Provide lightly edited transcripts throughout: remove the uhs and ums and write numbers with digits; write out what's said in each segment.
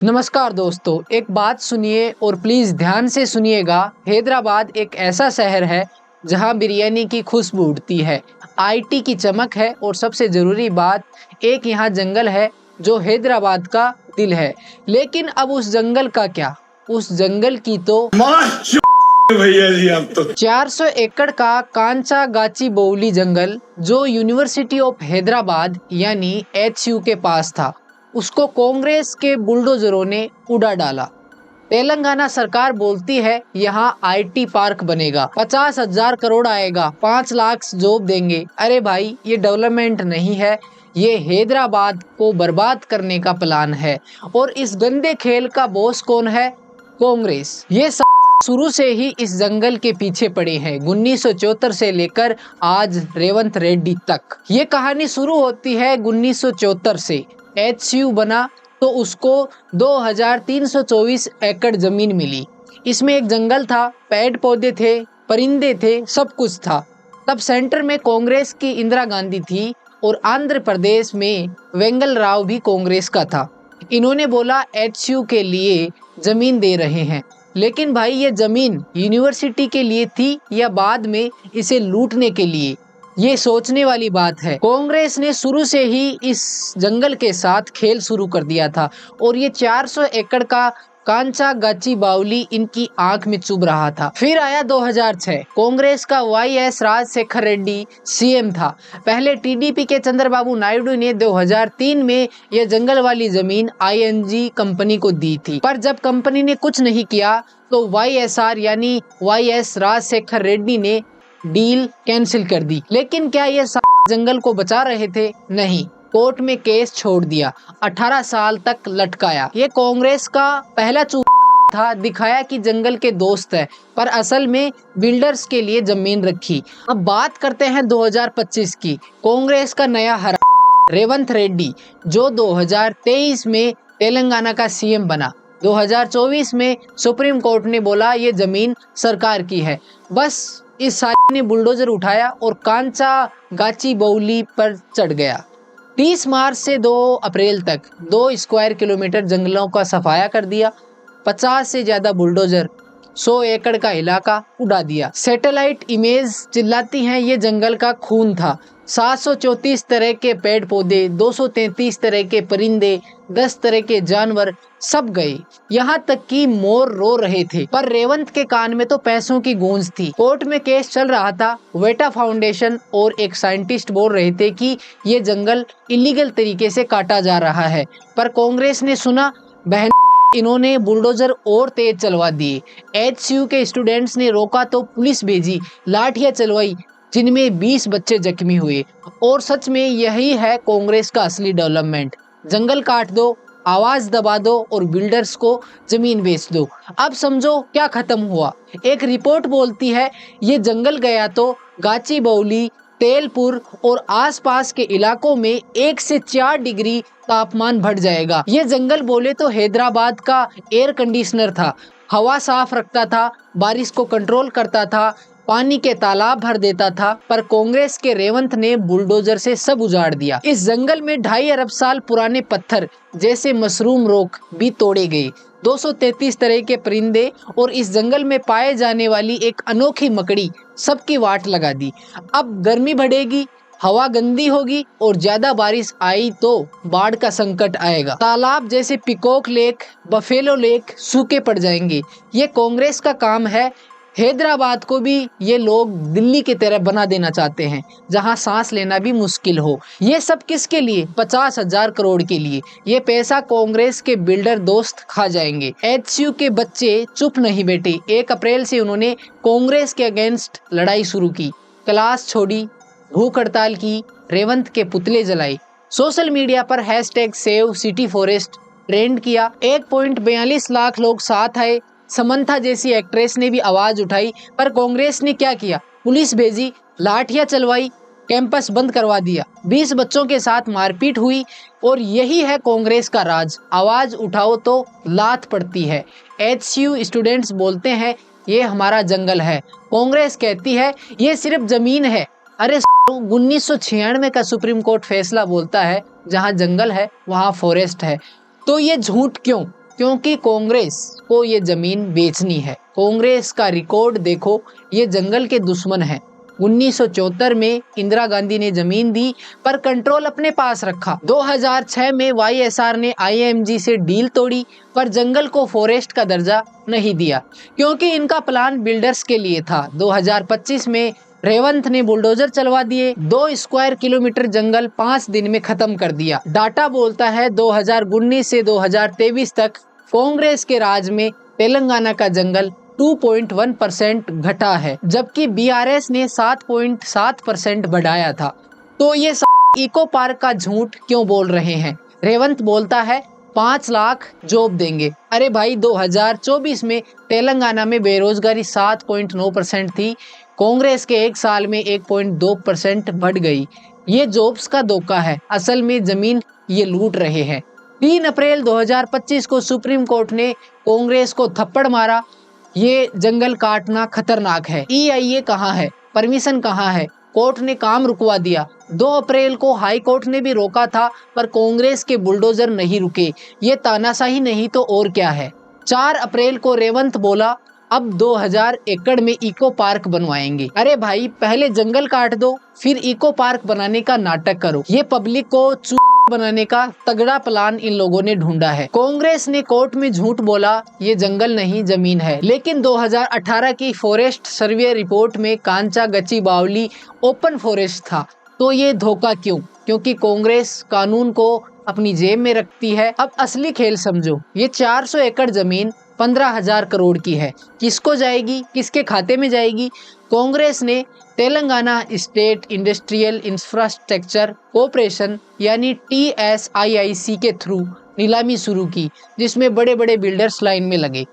नमस्कार दोस्तों, एक बात सुनिए और प्लीज़ ध्यान से सुनिएगा। हैदराबाद एक ऐसा शहर है जहां बिरयानी की खुशबू उड़ती है, आईटी की चमक है और सबसे ज़रूरी बात, एक यहाँ जंगल है जो हैदराबाद का दिल है। लेकिन अब उस जंगल का क्या? उस जंगल की तो भैया जी आप तो 400 एकड़ का कांचा गाची बोवली जंगल जो यूनिवर्सिटी ऑफ हैदराबाद यानी एचयू के पास था, उसको कांग्रेस के बुलडोजरों ने उड़ा डाला। तेलंगाना सरकार बोलती है यहाँ आईटी पार्क बनेगा, 50,000 करोड़ आएगा, 5 लाख जॉब देंगे। अरे भाई, ये डेवलपमेंट नहीं है, ये हैदराबाद को बर्बाद करने का प्लान है। और इस गंदे खेल का बॉस कौन है? कांग्रेस। ये शुरू से ही इस जंगल के पीछे पड़े हैं, 1974 से लेकर आज रेवंत रेड्डी तक। ये कहानी शुरू होती है 1974 से। एचयू बना तो उसको 2324 एकड़ जमीन मिली। इसमें एक जंगल था, पेड़ पौधे थे, परिंदे थे, सब कुछ था। तब सेंटर में कांग्रेस की इंदिरा गांधी थी और आंध्र प्रदेश में वेंगल राव भी कांग्रेस का था। इन्होंने बोला एचयू के लिए जमीन दे रहे हैं। लेकिन भाई, ये जमीन यूनिवर्सिटी के लिए थी या बाद में इसे लूटने के लिए? ये सोचने वाली बात है। कांग्रेस ने शुरू से ही इस जंगल के साथ खेल शुरू कर दिया था और ये 400 एकड़ का कांचा गाची बावली इनकी आंख में चुभ रहा था। फिर आया 2006। कांग्रेस का वाईएस राजशेखर रेड्डी सीएम था। पहले टीडीपी के चंद्रबाबू नायडू ने 2003 में यह जंगल वाली जमीन आईएनजी कंपनी को दी थी, पर जब कंपनी ने कुछ नहीं किया तो वाईएसआर यानी वाईएस राजशेखर रेड्डी ने डील कैंसिल कर दी। लेकिन क्या ये जंगल को बचा रहे थे? नहीं, कोर्ट में केस छोड़ दिया, 18 साल तक लटकाया। ये कांग्रेस का पहला था, दिखाया कि जंगल के दोस्त है, पर असल में बिल्डर्स के लिए जमीन रखी। अब बात करते हैं 2025 की। कांग्रेस का नया हरा रेवंत रेड्डी, जो 2023 में तेलंगाना का सीएम बना। 2024 में सुप्रीम कोर्ट ने बोला ये जमीन सरकार की है। बस इस साले ने बुलडोजर उठाया और कांचा गाची बावली पर चढ़ गया। 30 मार्च से 2 अप्रैल तक 2 स्क्वायर किलोमीटर जंगलों का सफाया कर दिया। 50 से ज्यादा बुलडोजर, 100 एकड़ का इलाका उड़ा दिया। सैटेलाइट इमेज चिल्लाती हैं ये जंगल का खून था। 734 तरह के पेड़ पौधे, 233 तरह के परिंदे, 10 तरह के जानवर सब गए। यहाँ तक कि मोर रो रहे थे। पर रेवंत के कान में तो पैसों की गूंज थी। कोर्ट में केस चल रहा था। वेटा फाउंडेशन और एक साइंटिस्ट बोल रहे थे कि ये जंगल इलीगल तरीके से काटा जा रहा है, पर कांग्रेस ने सुना। बहन, इन्होंने बुलडोजर और तेज चलवा दिए। एचयू के स्टूडेंट्स ने रोका तो पुलिस भेजी, लाठियां चलवाई, जिनमें 20 बच्चे जख्मी हुए। और सच में यही है कांग्रेस का असली डेवलपमेंट। जंगल काट दो, आवाज दबा दो और बिल्डर्स को जमीन बेच दो। अब समझो क्या खत्म हुआ। एक रिपोर्ट बोलती है ये जंगल गया तो गाची बावली, तेलपुर और आसपास के इलाकों में 1 से 4 डिग्री तापमान बढ़ जाएगा। ये जंगल बोले तो हैदराबाद का एयर कंडीशनर था। हवा साफ रखता था, बारिश को कंट्रोल करता था, पानी के तालाब भर देता था। पर कांग्रेस के रेवंत ने बुलडोजर से सब उजाड़ दिया। इस जंगल में 2.5 अरब साल पुराने पत्थर जैसे मशरूम रॉक भी तोड़े गए, 233 तरह के परिंदे और इस जंगल में पाए जाने वाली एक अनोखी मकड़ी सबकी वाट लगा दी। अब गर्मी बढ़ेगी, हवा गंदी होगी और ज्यादा बारिश आई तो बाढ़ का संकट आएगा। तालाब जैसे पिकॉक लेक, बफेलो लेक सूखे पड़ जाएंगे। ये कांग्रेस का काम है। हैदराबाद को भी ये लोग दिल्ली की तरह बना देना चाहते हैं, जहां सांस लेना भी मुश्किल हो। ये सब किसके लिए? 50,000 करोड़ के लिए। ये पैसा कांग्रेस के बिल्डर दोस्त खा जाएंगे। एचयू के बच्चे चुप नहीं बैठे। 1 अप्रैल से उन्होंने कांग्रेस के अगेंस्ट लड़ाई शुरू की, क्लास छोड़ी, भूख हड़ताल की, रेवंत के पुतले जलाए, सोशल मीडिया पर #सेव सिटी फॉरेस्ट ट्रेंड किया। 1.42 लाख लोग साथ आए। समंथा जैसी एक्ट्रेस ने भी आवाज उठाई। पर कांग्रेस ने क्या किया? पुलिस भेजी, लाठियां चलवाई, कैंपस बंद करवा दिया, 20 बच्चों के साथ मारपीट हुई। और यही है कांग्रेस का राज। आवाज उठाओ तो लात पड़ती है। एचयू स्टूडेंट्स बोलते हैं ये हमारा जंगल है, कांग्रेस कहती है ये सिर्फ जमीन है। अरे 1996 का सुप्रीम कोर्ट फैसला बोलता है जहाँ जंगल है वहाँ फॉरेस्ट है। तो ये झूठ क्यों? क्योंकि कांग्रेस को ये जमीन बेचनी है। कांग्रेस का रिकॉर्ड देखो, ये जंगल के दुश्मन है। 1974 में इंदिरा गांधी ने जमीन दी पर कंट्रोल अपने पास रखा। 2006 में वाईएसआर ने आईएमजी से डील तोड़ी पर जंगल को फॉरेस्ट का दर्जा नहीं दिया क्योंकि इनका प्लान बिल्डर्स के लिए था। 2025 में रेवंत ने बुलडोजर चलवा दिए, 2 स्क्वायर किलोमीटर जंगल 5 दिन में खत्म कर दिया। डाटा बोलता है 2019 से 2023 तक कांग्रेस के राज में तेलंगाना का जंगल 2.1% घटा है, जबकि बीआरएस ने 7.7% बढ़ाया था। तो ये इको पार्क का झूठ क्यों बोल रहे हैं? रेवंत बोलता है 5 लाख जॉब देंगे। अरे भाई, 2024 में तेलंगाना में बेरोजगारी 7.9% थी, कांग्रेस के 1 साल में 1.2% बढ़ गई। ये जॉब्स का धोखा है, असल में जमीन ये लूट रहे हैं। 3 अप्रैल 2025 को सुप्रीम कोर्ट ने कांग्रेस को थप्पड़ मारा, ये जंगल काटना खतरनाक है। EIA कहाँ है? परमिशन कहाँ है? कोर्ट ने काम रुकवा दिया। 2 अप्रैल को हाई कोर्ट ने भी रोका था पर कांग्रेस के बुलडोजर नहीं रुके। ये तानाशाही नहीं तो और क्या है। 4 अप्रैल को रेवंत बोला अब 2000 एकड़ में इको पार्क बनवाएंगे। अरे भाई, पहले जंगल काट दो फिर इको पार्क बनाने का नाटक करो। ये पब्लिक को बनाने का तगड़ा प्लान इन लोगों ने ढूंढा है। कांग्रेस ने कोर्ट में झूठ बोला ये जंगल नहीं जमीन है, लेकिन 2018 की फॉरेस्ट सर्वे रिपोर्ट में कांचा गच्चीबावली ओपन फॉरेस्ट था। तो ये धोखा क्यों? क्योंकि कांग्रेस कानून को अपनी जेब में रखती है। अब असली खेल समझो, ये 400 एकड़ जमीन 15,000 करोड़ की है। किसको जाएगी? किसके खाते में जाएगी? कांग्रेस ने Telangana state industrial infrastructure corporation यानी TSIIC के थ्रू नीलामी शुरू की, जिसमें बड़े बड़े बिल्डर्स लाइन में लगे।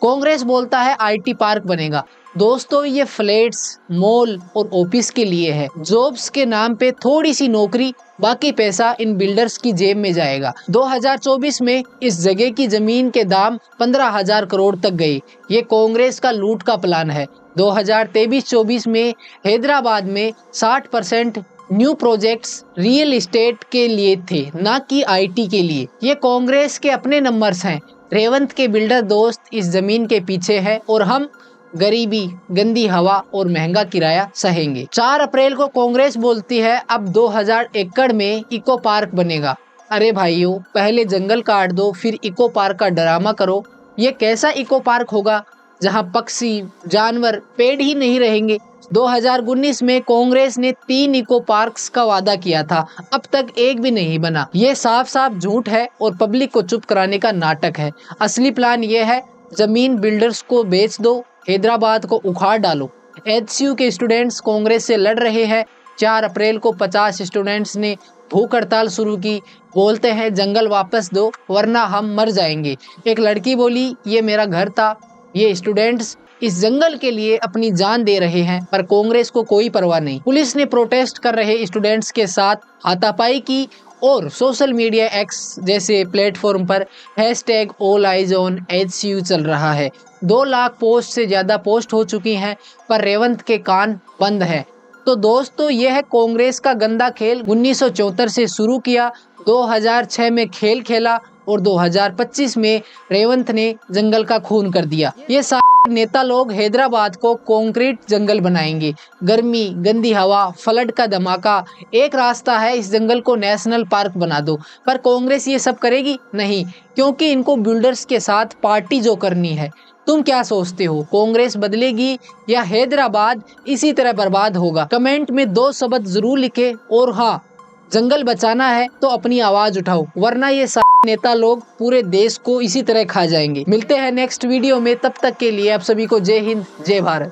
कांग्रेस बोलता है IT पार्क बनेगा। दोस्तों, ये फ्लैट्स, मॉल और ऑफिस के लिए है। जॉब्स के नाम पे थोड़ी सी नौकरी, बाकी पैसा इन बिल्डर्स की जेब में जाएगा। 2024 में इस जगह की जमीन के दाम 15,000 करोड़ तक गए। ये कांग्रेस का लूट का प्लान है। 2023-24 में हैदराबाद में 60% न्यू प्रोजेक्ट्स रियल एस्टेट के लिए थे, ना कि IT के लिए। ये कांग्रेस के अपने नंबर्स हैं। रेवंत के बिल्डर दोस्त इस जमीन के पीछे है और हम गरीबी, गंदी हवा और महंगा किराया सहेंगे। 4 अप्रैल को कांग्रेस बोलती है अब 2000 एकड़ में इको पार्क बनेगा। अरे भाइयों, पहले जंगल काट दो फिर इको पार्क का ड्रामा करो। ये कैसा इको पार्क होगा जहां पक्षी, जानवर, पेड़ ही नहीं रहेंगे? 2019 में कांग्रेस ने 3 इको पार्क्स का वादा किया था, अब तक एक भी नहीं बना। ये साफ साफ झूठ है और पब्लिक को चुप कराने का नाटक है। असली प्लान ये है, जमीन बिल्डर्स को बेच दो, हैदराबाद को उखाड़ डालो। HCU के स्टूडेंट्स कांग्रेस से लड़ रहे हैं। 4 अप्रैल को 50 स्टूडेंट्स ने भूख हड़ताल शुरू की। बोलते हैं जंगल वापस दो वरना हम मर जाएंगे। एक लड़की बोली ये मेरा घर था। ये स्टूडेंट्स इस जंगल के लिए अपनी जान दे रहे हैं पर कांग्रेस को कोई परवाह नहीं। पुलिस ने प्रोटेस्ट कर रहे स्टूडेंट्स के साथ हाथापाई की और सोशल मीडिया X जैसे प्लेटफॉर्म पर #AllEyesOnHCU चल रहा है। 2 लाख पोस्ट से ज़्यादा पोस्ट हो चुकी हैं पर रेवंत के कान बंद हैं। तो दोस्तों, यह है कांग्रेस का गंदा खेल। 1974 से शुरू किया, 2006 में खेल खेला और 2025 में रेवंत ने जंगल का खून कर दिया। ये सारे नेता लोग हैदराबाद को कंक्रीट जंगल बनाएंगे। गर्मी, गंदी हवा, फ्लड का धमाका। एक रास्ता है, इस जंगल को नेशनल पार्क बना दो। पर कांग्रेस ये सब करेगी नहीं, क्योंकि इनको बिल्डर्स के साथ पार्टी जो करनी है। तुम क्या सोचते हो, कांग्रेस बदलेगी या हैदराबाद इसी तरह बर्बाद होगा? कमेंट में 2 शब्द जरूर लिखे। और हाँ, जंगल बचाना है तो अपनी आवाज उठाओ, वरना ये सारे नेता लोग पूरे देश को इसी तरह खा जाएंगे। मिलते हैं नेक्स्ट वीडियो में, तब तक के लिए आप सभी को जय हिंद, जय भारत।